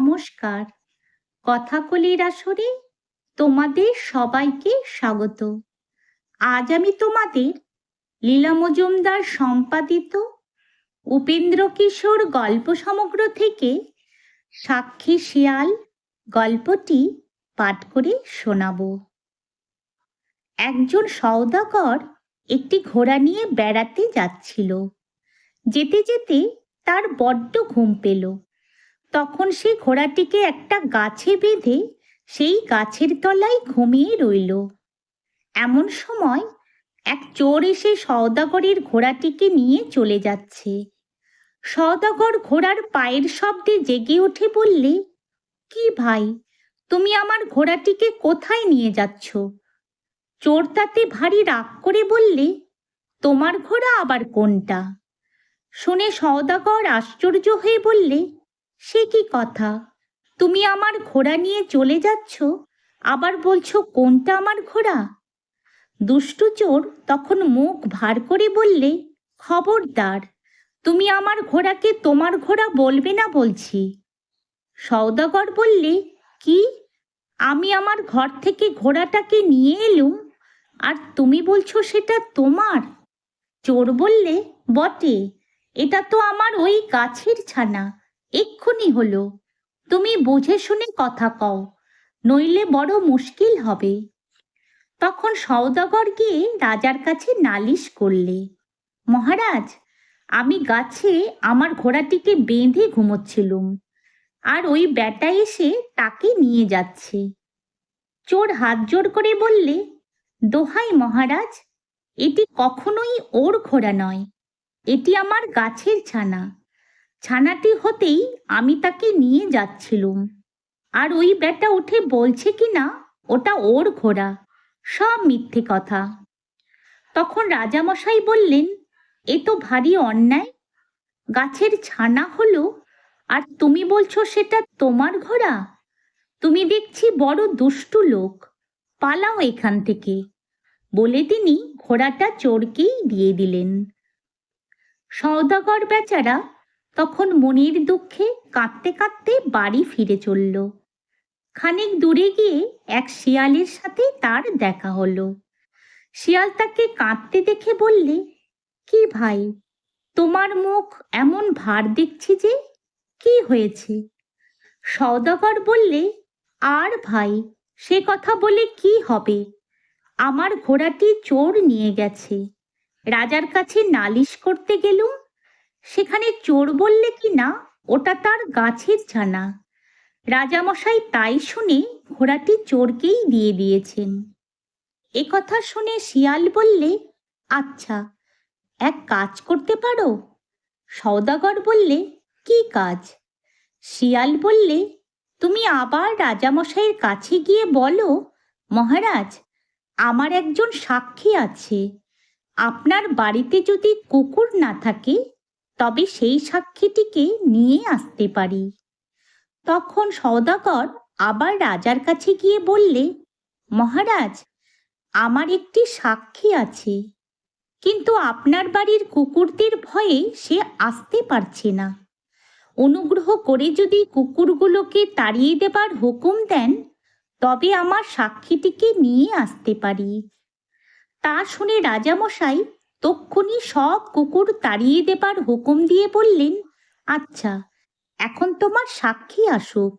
নমস্কার। কথাকলির আসরে তোমাদের সবাইকে স্বাগত। আজ আমি তোমাদের লীলা মজুমদার সম্পাদিত উপেন্দ্র কিশোর গল্প সমগ্র থেকে সাক্ষী শিয়াল গল্পটি পাঠ করে শোনাব। একজন সওদাগর একটি ঘোড়া নিয়ে বেড়াতে যাচ্ছিল। যেতে যেতে তার বড্ড ঘুম পেল। তখন সে ঘোড়াটিকে একটা গাছে বেঁধে সেই গাছের তলায় ঘুমিয়ে রইল। এমন সময় এক চোর এসে সওদাগরের ঘোড়াটিকে নিয়ে চলে যাচ্ছে। সওদাগর ঘোড়ার পায়ের শব্দে জেগে উঠে বললে, কি ভাই, তুমি আমার ঘোড়াটিকে কোথায় নিয়ে যাচ্ছ? চোর তাতে ভারী রাগ করে বললে, তোমার ঘোড়া আবার কোনটা? শুনে সওদাগর আশ্চর্য হয়ে বললে, সে কি কথা, তুমি আমার ঘোড়া নিয়ে চলে যাচ্ছ, আবার বলছো কোনটা আমার ঘোড়া? দুষ্টু চোর তখন মুখ ভার করে বললে, খবরদার, তুমি আমার ঘোড়াকে তোমার ঘোড়া বলবে না বলছি। সওদাগর বললে, কি, আমি আমার ঘর থেকে ঘোড়াটাকে নিয়ে এলুম, আর তুমি বলছো সেটা তোমার? চোর বললে, বটে, এটা তো আমার ওই গাছের ছানা, এক্ষুনি হলো। তুমি বুঝে শুনে কথা কও, নইলে বড় মুশকিল হবে। তখন সওদাগর গিয়ে রাজার কাছে নালিশ করলে, মহারাজ, আমি গাছে আমার ঘোড়াটিকে বেঁধে ঘুমোচ্ছিলুম, আর ওই ব্যাটা এসে তাকে নিয়ে যাচ্ছে। চোর হাত জোড় করে বললে, দোহাই মহারাজ, এটি কখনোই ওর ঘোড়া নয়, এটি আমার গাছের ছানা। ছানাটি হতেই আমি তাকে নিয়ে যাচ্ছিলুম, আর ওই ব্যাটা উঠে বলছে কিনা ওটা ওর ঘোড়া, সব মিথ্যে কথা। তখন রাজামশাই বললেন, এ তো ভারী অন্যায়। গাছের ছানা হলো, আর তুমি বলছো সেটা তোমার ঘোড়া? তুমি দেখছি বড় দুষ্টু লোক, পালাও এখান থেকে। বলে তিনি ঘোড়াটা চোরকেই দিয়ে দিলেন। সওদাগর বেচারা তখন মনের দুঃখে কাঁদতে কাঁদতে বাড়ি ফিরে চলল। খানিক দূরে গিয়ে এক শিয়ালের সাথে তার দেখা হলো। শিয়াল তাকে কাঁদতে দেখে বললে, কি ভাই, তোমার মুখ এমন ভার দেখছি যে, কি হয়েছে? সওদাগর বললে, আর ভাই, সে কথা বলে কি হবে, আমার ঘোড়াটি চোর নিয়ে গেছে। রাজার কাছে নালিশ করতে গেলুম, সেখানে চোর বললে কি না ওটা তার গাছের ছানা। রাজামশাই তাই শুনে ঘোড়াটি চোরকেই দিয়ে দিয়েছেন। এ কথা শুনে শিয়াল বললে, আচ্ছা, এক কাজ করতে পারো? সওদাগর বললে, কি কাজ? শিয়াল বললে, তুমি আবার রাজামশাইয়ের কাছে গিয়ে বলো, মহারাজ, আমার একজন সাক্ষী আছে। আপনার বাড়িতে যদি কুকুর না থাকে, তবে সেই সাক্ষীটিকে নিয়ে আসতে পারি। তখন সওদাগর আবার রাজার কাছে গিয়ে বললে, মহারাজ, আমার একটি সাক্ষী আছে, কিন্তু আপনার বাড়ির কুকুরদের ভয়ে সে আসতে পারছে না। অনুগ্রহ করে যদি কুকুরগুলোকে তাড়িয়ে দেবার হুকুম দেন, তবে আমার সাক্ষীটিকে নিয়ে আসতে পারি। তা শুনে রাজামশাই তক্ষুনি সব কুকুর তাড়িয়ে দেবার হুকুম দিয়ে বললেন, আচ্ছা, এখন তোমার সাক্ষী আসুক।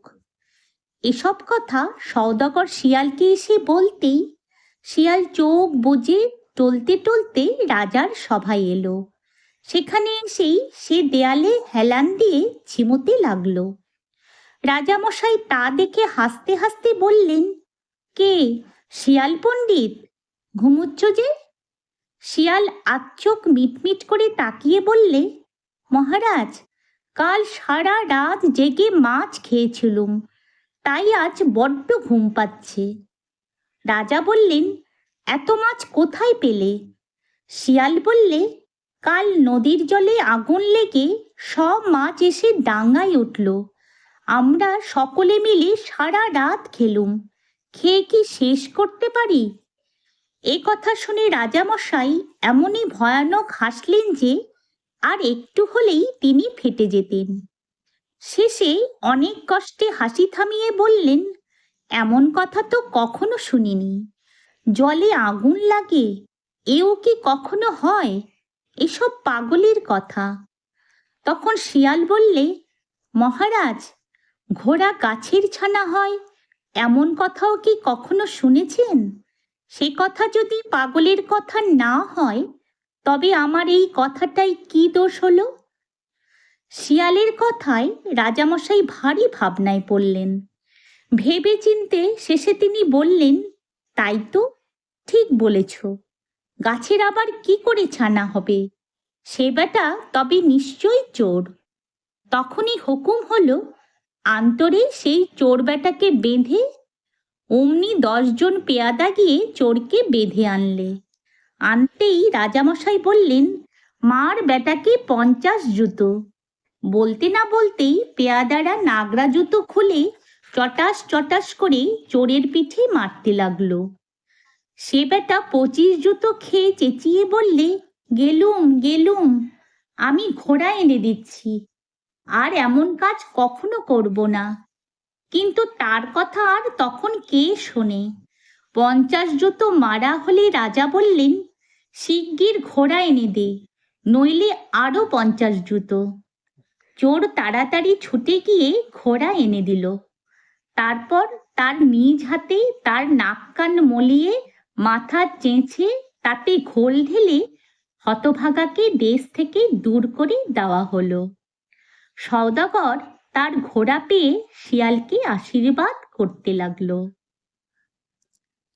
এসব কথা সওদাগর শিয়ালকে এসে বলতেই শিয়াল চোখ বুজে টলতে টলতে রাজার সভায় এলো। সেখানে এসেই সে দেয়ালে হেলান দিয়ে ঝিমোতে লাগলো। রাজামশাই তা দেখে হাসতে হাসতে বললেন, কে, শিয়াল পণ্ডিত, ঘুমুচ্ছ যে? শিয়াল আচোখ মিটমিট করে তাকিয়ে বললে, মহারাজ, কাল সারা রাত জেগে মাছ খেয়েছিলুম, তাই আজ বড্ড ঘুম পাচ্ছে। রাজা বললেন, এত মাছ কোথায় পেলে? শিয়াল বললে, কাল নদীর জলে আগুন লেগে সব মাছ এসে ডাঙায় উঠল, আমরা সকলে মিলে সারা রাত খেলুম, খেয়ে কি শেষ করতে পারি? এ কথা শুনে রাজামশাই এমনই ভয়ানক হাসলেন যে আর একটু হলেই তিনি ফেটে যেতেন। শেষে অনেক কষ্টে হাসি থামিয়ে বললেন, এমন কথা তো কখনো শুনিনি। জলে আগুন লাগে, এও কি কখনো হয়? এসব পাগলের কথা। তখন শিয়াল বললে, মহারাজ, ঘোড়া গাছের ছানা হয়, এমন কথাও কি কখনো শুনেছেন? সে কথা যদি পাগলের কথা না হয়, তবে আমার এই কথাটাই কি দোষ হলো? শিয়ালের কথায় রাজামশাই ভারী ভাবনায় পড়লেন। ভেবে চিনতে শেষে তিনি বললেন, তাই তো, ঠিক বলেছ। গাছের আবার কি করে ছানা হবে? সে বেটা তবে নিশ্চয়ই চোর। তখনই হুকুম হলো, আন্তরে সেই চোর বেটাকে বেঁধে। অমনি 10 জন পেয়াদা গিয়ে চোরকে বেঁধে আনলে। আনতেই রাজামশাই বললেন, মার বেটাকে 50 জুতো। বলতে না বলতেই পেয়াদারা নাগরা জুতো খুলে চটাস চটাস করে চোরের পিঠে মারতে লাগলো। সে বেটা 25 জুতো খেয়ে চেঁচিয়ে বললে, গেলুম গেলুম, আমি ঘোড়া এনে দিচ্ছি, আর এমন কাজ কখনো করব না। কিন্তু তার কথা আর তখন কে শোনে? 50 জুতো মারা হলে রাজা বললেন, শিগগির ঘোড়া এনে দে, নইলে আরো 50 জুতো। চোর তাড়াতাড়ি ছুটে গিয়ে ঘোড়া এনে দিল। তারপর তার নিজ হাতে তার নাক কান মলিয়ে, মাথা চেঁচে, তাতে ঘোল ঢেলে হতভাগাকে দেশ থেকে দূর করে দেওয়া হলো। সওদাগর তার ঘোড়া পেয়ে শিয়ালকে আশীর্বাদ করতে লাগলো।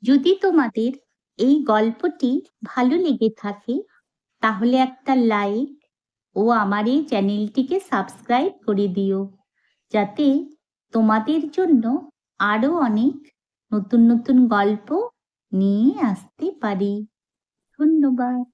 যদি তোমাদের এই গল্পটি ভালো লেগে থাকে, তাহলে একটা লাইক ও আমার এই চ্যানেলটিকে সাবস্ক্রাইব করে দিও, যাতে তোমাদের জন্য আরো অনেক নতুন নতুন গল্প নিয়ে আসতে পারি। ধন্যবাদ।